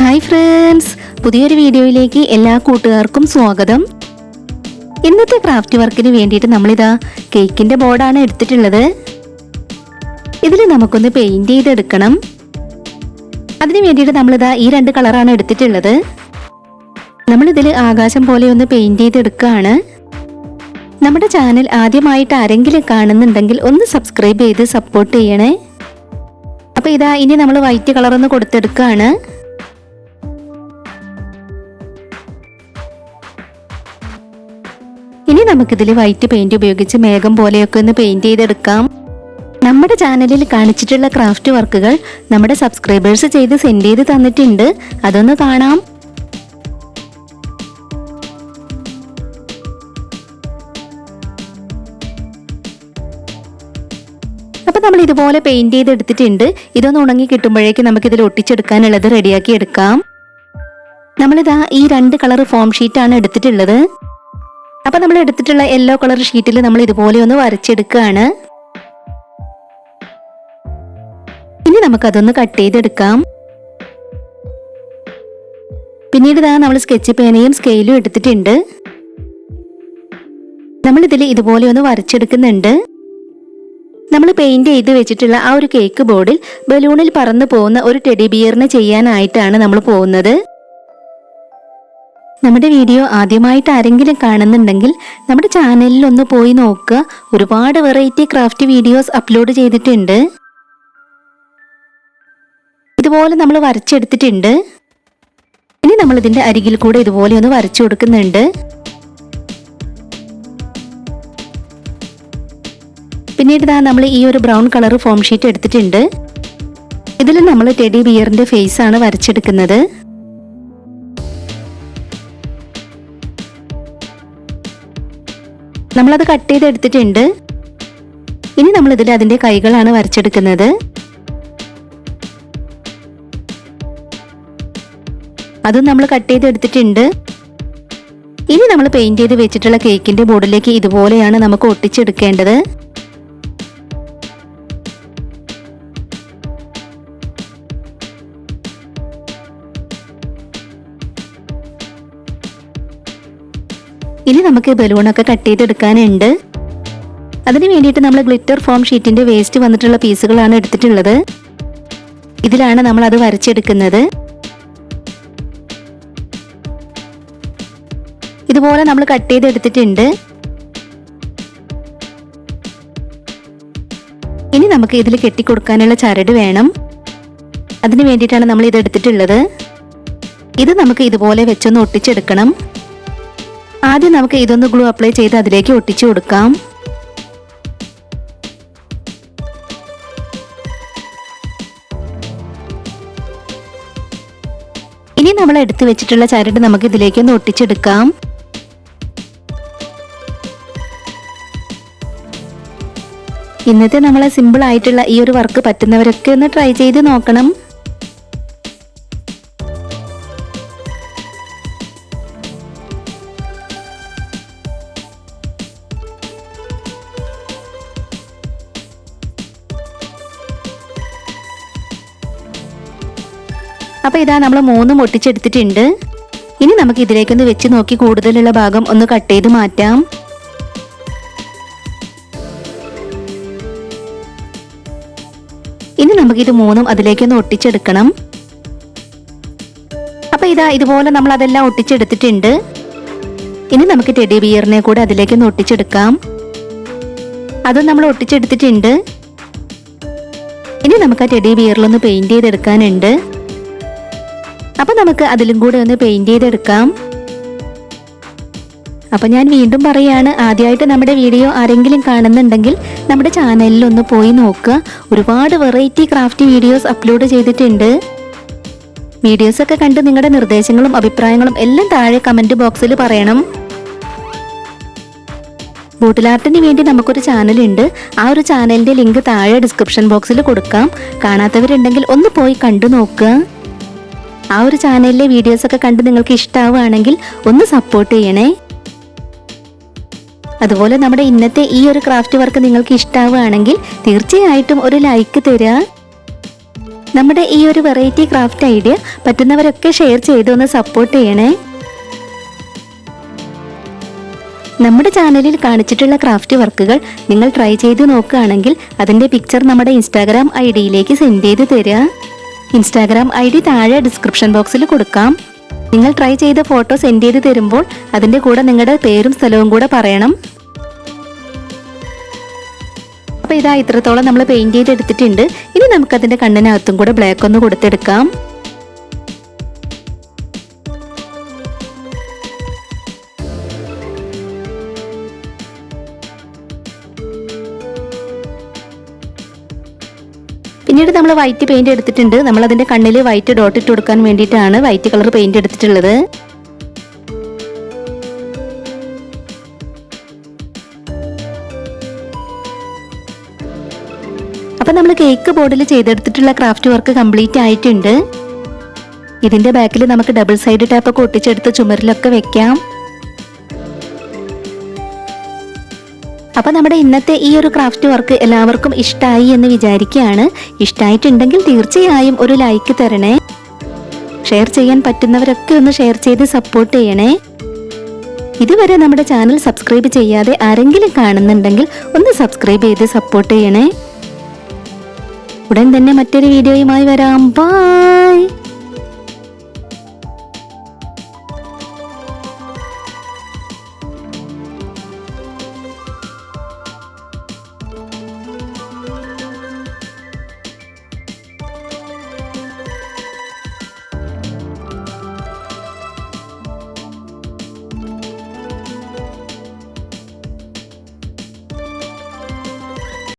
Hi friends, പുതിയൊരു വീഡിയോയിലേക്ക് എല്ലാ കൂട്ടുകാർക്കും സ്വാഗതം. ഇന്നത്തെ ക്രാഫ്റ്റ് വർക്കിന് വേണ്ടിയിട്ട് നമ്മളിതാ കേക്കിൻ്റെ ബോർഡാണ് എടുത്തിട്ടുള്ളത്. ഇതിൽ നമുക്കൊന്ന് പെയിൻറ് ചെയ്തെടുക്കണം. അതിന് വേണ്ടിയിട്ട് നമ്മളിതാ ഈ രണ്ട് കളറാണ് എടുത്തിട്ടുള്ളത്. നമ്മളിതിൽ ആകാശം പോലെ ഒന്ന് പെയിൻറ് ചെയ്തെടുക്കുകയാണ്. നമ്മുടെ ചാനൽ ആദ്യമായിട്ട് ആരെങ്കിലും കാണുന്നുണ്ടെങ്കിൽ ഒന്ന് സബ്സ്ക്രൈബ് ചെയ്ത് സപ്പോർട്ട് ചെയ്യണേ. അപ്പോൾ ഇതാ ഇനി നമ്മൾ വൈറ്റ് കളറൊന്ന് കൊടുത്തെടുക്കുകയാണ്. ഇനി നമുക്കിതിൽ വൈറ്റ് പെയിന്റ് ഉപയോഗിച്ച് മേഘം പോലെയൊക്കെ ഒന്ന് പെയിന്റ് ചെയ്തെടുക്കാം. നമ്മുടെ ചാനലിൽ കാണിച്ചിട്ടുള്ള ക്രാഫ്റ്റ് വർക്കുകൾ നമ്മുടെ സബ്സ്ക്രൈബേഴ്സ് ചെയ്ത് സെൻഡ് ചെയ്ത് തന്നിട്ടുണ്ട്. അതൊന്ന് കാണാം. അപ്പോൾ നമ്മൾ ഇതുപോലെ പെയിന്റ് ചെയ്തെടുത്തിട്ടുണ്ട്. ഇതൊന്ന് ഉണങ്ങി കിട്ടുമ്പോഴേക്കും നമുക്കിതിൽ ഒട്ടിച്ചെടുക്കാനുള്ളത് റെഡിയാക്കി എടുക്കാം. നമ്മളിതാ ഈ രണ്ട് കളർ ഫോം ഷീറ്റാണ് എടുത്തിട്ടുള്ളത്. അപ്പോൾ നമ്മൾ എടുത്തിട്ടുള്ള യെല്ലോ കളർ ഷീറ്റിൽ നമ്മൾ ഇതുപോലെ ഒന്ന് വരച്ചെടുക്കുകയാണ്. ഇനി നമുക്കതൊന്ന് കട്ട് ചെയ്തെടുക്കാം. പിന്നീട് ഇതാ നമ്മൾ സ്കെച്ച് പേനയും സ്കെയിലും എടുത്തിട്ടുണ്ട്. നമ്മളിതിൽ ഇതുപോലെ ഒന്ന് വരച്ചെടുക്കുന്നുണ്ട്. നമ്മൾ പെയിന്റ് ചെയ്ത് വെച്ചിട്ടുള്ള ആ ഒരു കേക്ക് ബോർഡിൽ ബലൂണിൽ പറന്നു പോകുന്ന ഒരു ടെഡി ബിയറിനെ ചെയ്യാനായിട്ടാണ് നമ്മൾ പോകുന്നത്. നമ്മുടെ വീഡിയോ ആദ്യമായിട്ട് ആരെങ്കിലും കാണുന്നുണ്ടെങ്കിൽ നമ്മുടെ ചാനലിൽ ഒന്ന് പോയി നോക്കുക. ഒരുപാട് വെറൈറ്റി ക്രാഫ്റ്റ് വീഡിയോസ് അപ്ലോഡ് ചെയ്തിട്ടുണ്ട്. ഇതുപോലെ നമ്മൾ വരച്ചെടുത്തിട്ടുണ്ട്. ഇനി നമ്മൾ ഇതിന്റെ അരികിൽ കൂടെ ഇതുപോലെ ഒന്ന് വരച്ചു കൊടുക്കുന്നുണ്ട്. പിന്നീട് ഇതാ നമ്മൾ ഈ ഒരു ബ്രൗൺ കളർ ഫോം ഷീറ്റ് എടുത്തിട്ടുണ്ട്. ഇതിൽ നമ്മൾ ടെഡി ബിയറിന്റെ ഫേസ് ആണ് വരച്ചെടുക്കുന്നത്. നമ്മളത് കട്ട് ചെയ്തെടുത്തിട്ടുണ്ട്. ഇനി നമ്മൾ ഇതിൽ അതിന്റെ കൈകളാണ് വരച്ചെടുക്കുന്നത്. അതും നമ്മൾ കട്ട് ചെയ്തെടുത്തിട്ടുണ്ട്. ഇനി നമ്മൾ പെയിന്റ് ചെയ്ത് വെച്ചിട്ടുള്ള കേക്കിന്റെ ബോർഡിലേക്ക് ഇതുപോലെയാണ് നമുക്ക് ഒട്ടിച്ചെടുക്കേണ്ടത്. ഇനി നമുക്ക് ബലൂണൊക്കെ കട്ട് ചെയ്തെടുക്കാനുണ്ട്. അതിന് വേണ്ടിയിട്ട് നമ്മൾ ഗ്ലിറ്റർ ഫോം ഷീറ്റിന്റെ വേസ്റ്റ് വന്നിട്ടുള്ള പീസുകളാണ് എടുത്തിട്ടുള്ളത്. ഇതിലാണ് നമ്മൾ അത് വരച്ചെടുക്കുന്നത്. ഇതുപോലെ നമ്മൾ കട്ട് ചെയ്തെടുത്തിട്ടുണ്ട്. ഇനി നമുക്ക് ഇതിൽ കെട്ടിക്കൊടുക്കാനുള്ള ചരട് വേണം. അതിന് വേണ്ടിയിട്ടാണ് നമ്മൾ ഇത് എടുത്തിട്ടുള്ളത്. ഇത് നമുക്ക് ഇതുപോലെ വെച്ചൊന്ന് ഒട്ടിച്ചെടുക്കണം. ആദ്യം നമുക്ക് ഇതൊന്ന് ഗ്ലൂ അപ്ലൈ ചെയ്ത് അതിലേക്ക് ഒട്ടിച്ചു കൊടുക്കാം. ഇനി നമ്മൾ എടുത്തു വെച്ചിട്ടുള്ള ചരട് നമുക്ക് ഇതിലേക്കൊന്ന് ഒട്ടിച്ചെടുക്കാം. ഇന്നത്തെ നമ്മളെ സിമ്പിൾ ആയിട്ടുള്ള ഈ ഒരു വർക്ക് പറ്റുന്നവരൊക്കെ ഒന്ന് ട്രൈ ചെയ്ത് നോക്കണം. അപ്പോൾ ഇതാ നമ്മൾ മൂന്നും ഒട്ടിച്ചെടുത്തിട്ടുണ്ട്. ഇനി നമുക്ക് ഇതിലേക്കൊന്ന് വെച്ച് നോക്കി കൂടുതലുള്ള ഭാഗം ഒന്ന് കട്ട് ചെയ്ത് മാറ്റാം. ഇനി നമുക്കിത് മൂന്നും അതിലേക്കൊന്ന് ഒട്ടിച്ചെടുക്കണം. അപ്പോൾ ഇതാ ഇതുപോലെ നമ്മൾ അതെല്ലാം ഒട്ടിച്ചെടുത്തിട്ടുണ്ട്. ഇനി നമുക്ക് ടെഡി ബിയറിനെ കൂടെ അതിലേക്കൊന്ന് ഒട്ടിച്ചെടുക്കാം. അതും നമ്മൾ ഒട്ടിച്ചെടുത്തിട്ടുണ്ട്. ഇനി നമുക്ക് ആ ടെഡി ബിയറിലൊന്ന് പെയിന്റ് ചെയ്തെടുക്കാനുണ്ട്. അപ്പോൾ നമുക്ക് അതിലും കൂടെ ഒന്ന് പെയിന്റ് ചെയ്തെടുക്കാം. അപ്പോൾ ഞാൻ വീണ്ടും പറയാണ്, ആദ്യമായിട്ട് നമ്മുടെ വീഡിയോ ആരെങ്കിലും കാണുന്നുണ്ടെങ്കിൽ നമ്മുടെ ചാനലിൽ ഒന്ന് പോയി നോക്കുക. ഒരുപാട് വെറൈറ്റി ക്രാഫ്റ്റ് വീഡിയോസ് അപ്ലോഡ് ചെയ്തിട്ടുണ്ട്. വീഡിയോസൊക്കെ കണ്ട് നിങ്ങളുടെ നിർദ്ദേശങ്ങളും അഭിപ്രായങ്ങളും എല്ലാം താഴെ കമന്റ് ബോക്സിൽ പറയണം. ബോട്ടിൽ ആർട്ടിന് വേണ്ടി നമുക്കൊരു ചാനലുണ്ട്. ആ ഒരു ചാനലിന്റെ ലിങ്ക് താഴെ ഡിസ്ക്രിപ്ഷൻ ബോക്സിൽ കൊടുക്കാം. കാണാത്തവരുണ്ടെങ്കിൽ ഒന്ന് പോയി കണ്ടു നോക്കുക. ആ ഒരു ചാനലിലെ വീഡിയോസൊക്കെ കണ്ട് നിങ്ങൾക്ക് ഇഷ്ടമാവുകയാണെങ്കിൽ ഒന്ന് സപ്പോർട്ട് ചെയ്യണേ. അതുപോലെ നമ്മുടെ ഇന്നത്തെ ഈ ഒരു ക്രാഫ്റ്റ് വർക്ക് നിങ്ങൾക്ക് ഇഷ്ടമാവുകയാണെങ്കിൽ തീർച്ചയായിട്ടും ഒരു ലൈക്ക് തരിക. നമ്മുടെ ഈ ഒരു വെറൈറ്റി ക്രാഫ്റ്റ് ഐഡിയ പറ്റുന്നവരൊക്കെ ഷെയർ ചെയ്തൊന്ന് സപ്പോർട്ട് ചെയ്യണേ. നമ്മുടെ ചാനലിൽ കാണിച്ചിട്ടുള്ള ക്രാഫ്റ്റ് വർക്കുകൾ നിങ്ങൾ ട്രൈ ചെയ്ത് നോക്കുകയാണെങ്കിൽ അതിൻ്റെ പിക്ചർ നമ്മുടെ ഇൻസ്റ്റാഗ്രാം ഐഡിയിലേക്ക് സെൻഡ് ചെയ്ത് തരിക. ഇൻസ്റ്റാഗ്രാം ഐ ഡി താഴെ ഡിസ്ക്രിപ്ഷൻ ബോക്സിൽ കൊടുക്കാം. നിങ്ങൾ ട്രൈ ചെയ്ത ഫോട്ടോ സെൻഡ് ചെയ്ത് തരുമ്പോൾ അതിൻ്റെ കൂടെ നിങ്ങളുടെ പേരും സ്ഥലവും കൂടെ പറയണം. അപ്പോൾ ഇതാ ഇത്രത്തോളം നമ്മൾ പെയിൻറ് ചെയ്തെടുത്തിട്ടുണ്ട്. ഇനി നമുക്കതിൻ്റെ കണ്ണിനകത്തും കൂടെ ബ്ലാക്ക് ഒന്ന് കൊടുത്തെടുക്കാം. പിന്നീട് നമ്മൾ വൈറ്റ് പെയിന്റ് എടുത്തിട്ടുണ്ട്. നമ്മൾ അതിന്റെ കണ്ണിൽ വൈറ്റ് ഡോട്ട് ഇട്ട് കൊടുക്കാൻ വേണ്ടിയിട്ടാണ് വൈറ്റ് കളർ പെയിന്റ് എടുത്തിട്ടുള്ളത്. അപ്പൊ നമ്മൾ കേക്ക് ബോർഡിൽ ചെയ്തെടുത്തിട്ടുള്ള ക്രാഫ്റ്റ് വർക്ക് കംപ്ലീറ്റ് ആയിട്ടുണ്ട്. ഇതിന്റെ ബാക്കിൽ നമുക്ക് ഡബിൾ സൈഡ് ടാപ്പ് ഒക്കെ ഒട്ടിച്ചെടുത്ത് ചുമരിലൊക്കെ വെക്കാം. അപ്പോൾ നമ്മുടെ ഇന്നത്തെ ഈ ഒരു ക്രാഫ്റ്റ് വർക്ക് എല്ലാവർക്കും ഇഷ്ടമായി എന്ന് വിചാരിക്കുകയാണ്. ഇഷ്ടമായിട്ടുണ്ടെങ്കിൽ തീർച്ചയായും ഒരു ലൈക്ക് തരണേ. ഷെയർ ചെയ്യാൻ പറ്റുന്നവരൊക്കെ ഒന്ന് ഷെയർ ചെയ്ത് സപ്പോർട്ട് ചെയ്യണേ. ഇതുവരെ നമ്മുടെ ചാനൽ സബ്സ്ക്രൈബ് ചെയ്യാതെ ആരെങ്കിലും കാണുന്നുണ്ടെങ്കിൽ ഒന്ന് സബ്സ്ക്രൈബ് ചെയ്ത് സപ്പോർട്ട് ചെയ്യണേ. ഉടൻ തന്നെ മറ്റൊരു വീഡിയോയുമായി വരാം. ബൈ.